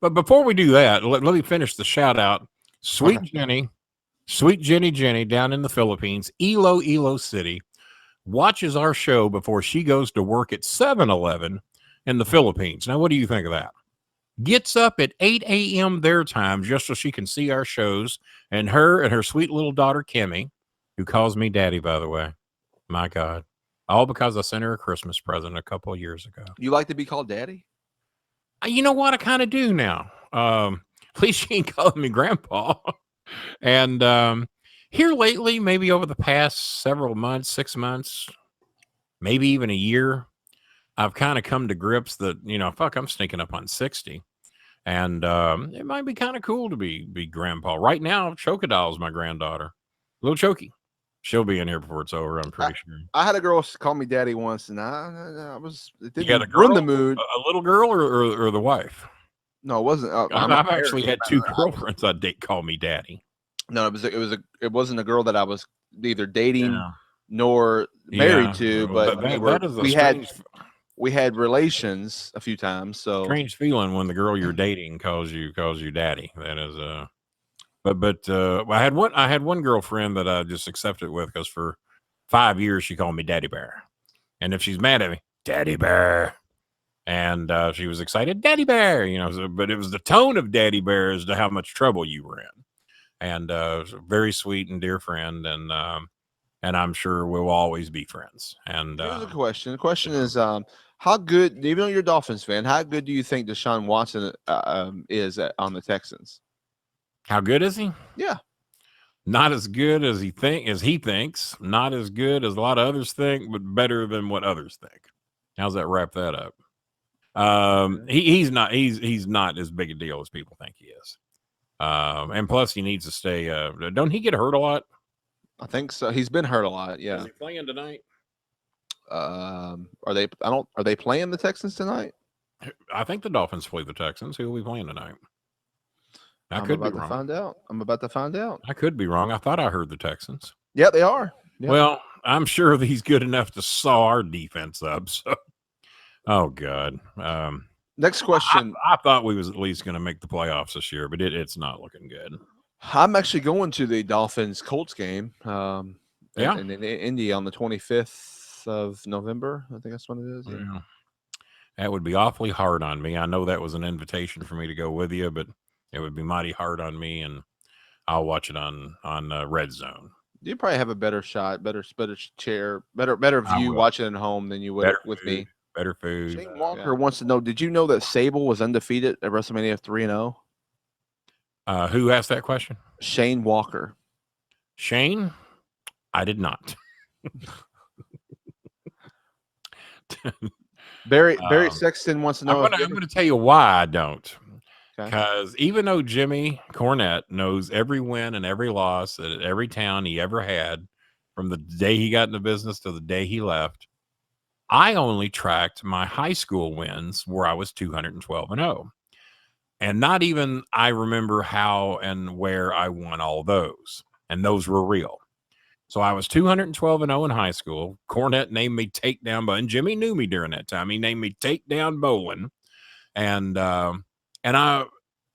But before we do that, let me finish the shout out. Sweet Jenny, Jenny down in the Philippines, Ilo City, watches our show before she goes to work at 7-Eleven in the Philippines. Now, what do you think of that? Gets up at 8 a.m. their time just so she can see our shows, and her sweet little daughter, Kimmy, who calls me daddy, by the way. My God. All because I sent her a Christmas present a couple of years ago. You like to be called daddy? You know what? I kind of do now. At least she ain't calling me grandpa. And here lately, maybe over the past several months, 6 months, maybe even a year, I've kind of come to grips that, fuck, I'm sneaking up on 60. And it might be kind of cool to be grandpa. Right now, Chocodoll is my granddaughter. Little Choky. She'll be in here before it's over, I'm pretty sure. I had a girl call me daddy once, and I was it didn't you had a girl, ruin the mood. A little girl or the wife? No, it wasn't. I've actually had two girlfriends I date call me daddy. No, it wasn't a girl that I was either dating nor married to, but we had relations a few times. So strange feeling when the girl you're dating calls you daddy. That is but I had one girlfriend that I just accepted with because for 5 years she called me Daddy Bear, and if she's mad at me, Daddy Bear, and she was excited, Daddy Bear, but it was the tone of Daddy Bear as to how much trouble you were in, and very sweet and dear friend, and I'm sure we'll always be friends. And here's a question. The question is, how good, even though you're a Dolphins fan, how good do you think Deshaun Watson is on the Texans? How good is he? Yeah. Not as good as he thinks. Not as good as a lot of others think, but better than what others think. How's that wrap that up? He's not as big a deal as people think he is. And plus he needs to stay. Don't he get hurt a lot? I think so. He's been hurt a lot. Yeah. Is he playing tonight? Are they playing the Texans tonight? I think the Dolphins play the Texans. Who will be playing tonight? I'm about to find out. I could be wrong. I thought I heard the Texans. Yeah, they are. Yep. Well, I'm sure he's good enough to saw our defense up. So, oh God. Next question. I thought we was at least going to make the playoffs this year, but it's not looking good. I'm actually going to the Dolphins Colts game. In Indy on the 25th of November. I think that's when it is. Yeah. That would be awfully hard on me. I know that was an invitation for me to go with you, but it would be mighty hard on me, and I'll watch it on Red Zone. You probably have a better shot, better chair, better view watching at home than you would with me. Better food. Shane Walker wants to know: did you know that Sable was undefeated at WrestleMania 3-0? Who asked that question? Shane Walker. Shane, I did not. Barry Sexton wants to know. I'm going to tell you why I don't. Because even though Jimmy Cornette knows every win and every loss at every town he ever had, from the day he got into business to the day he left, I only tracked my high school wins where I was 212-0. And not even I remember how and where I won all those. And those were real. So I was 212-0 in high school. Cornette named me Takedown Bolin. Jimmy knew me during that time. He named me Takedown Bolin. And I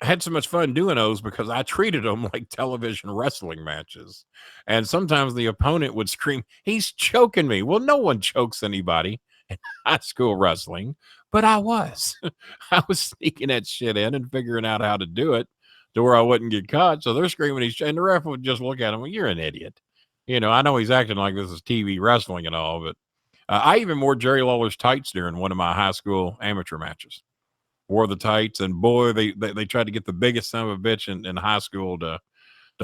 had so much fun doing those because I treated them like television wrestling matches. And sometimes the opponent would scream, "He's choking me." Well, no one chokes anybody in high school wrestling, but I was. I was sneaking that shit in and figuring out how to do it to where I wouldn't get caught. So they're screaming, and the ref would just look at him, "Well, you're an idiot." I know he's acting like this is TV wrestling and all, but I even wore Jerry Lawler's tights during one of my high school amateur matches. Wore the tights, and boy, they tried to get the biggest son of a bitch in high school to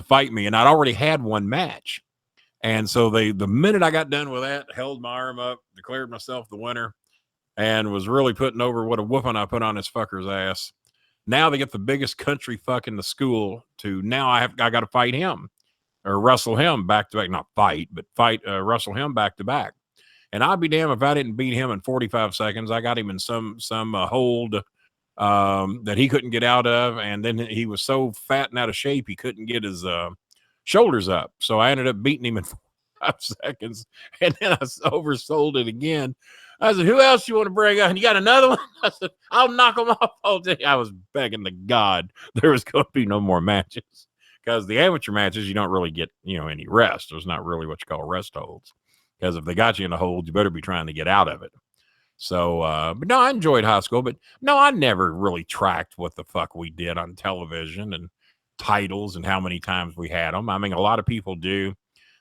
fight me, and I'd already had one match. And so the minute I got done with that, held my arm up, declared myself the winner, and was really putting over what a whooping I put on this fucker's ass. Now they get the biggest country fuck in the school to now I got to fight him or wrestle him back to back, not fight, but wrestle him back to back. And I'd be damned if I didn't beat him in 45 seconds. I got him in some hold that he couldn't get out of, and then he was so fat and out of shape he couldn't get his shoulders up. So I ended up beating him in 5 seconds, and then I oversold it again. I said, who else you want to bring on? You got another one? I said, I'll knock them off all day. I was begging to God there was going to be no more matches because the amateur matches, you don't really get, any rest. There's not really what you call rest holds because if they got you in a hold, you better be trying to get out of it. So, but no, I enjoyed high school, but no, I never really tracked what the fuck we did on television and titles and how many times we had them. I mean, a lot of people do.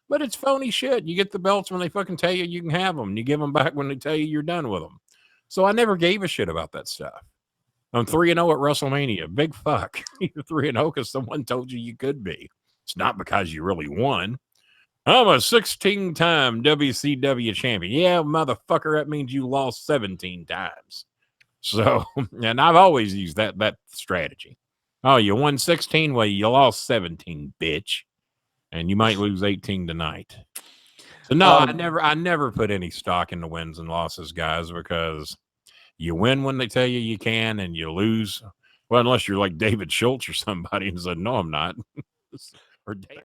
But it's phony shit. You get the belts when they fucking tell you can have them. And you give them back when they tell you you're done with them. So I never gave a shit about that stuff. I'm 3-0 at WrestleMania. Big fuck. You're 3-0 because someone told you could be. It's not because you really won. I'm a 16-time WCW champion. Yeah, motherfucker, that means you lost 17 times. So, and I've always used that strategy. Oh, you won 16? Well, you lost 17, bitch. And you might lose 18 tonight. So no, I never put any stock in the wins and losses, guys, because you win when they tell you can, and you lose. Well, unless you're like David Schultz or somebody and said, no, I'm not. Or David.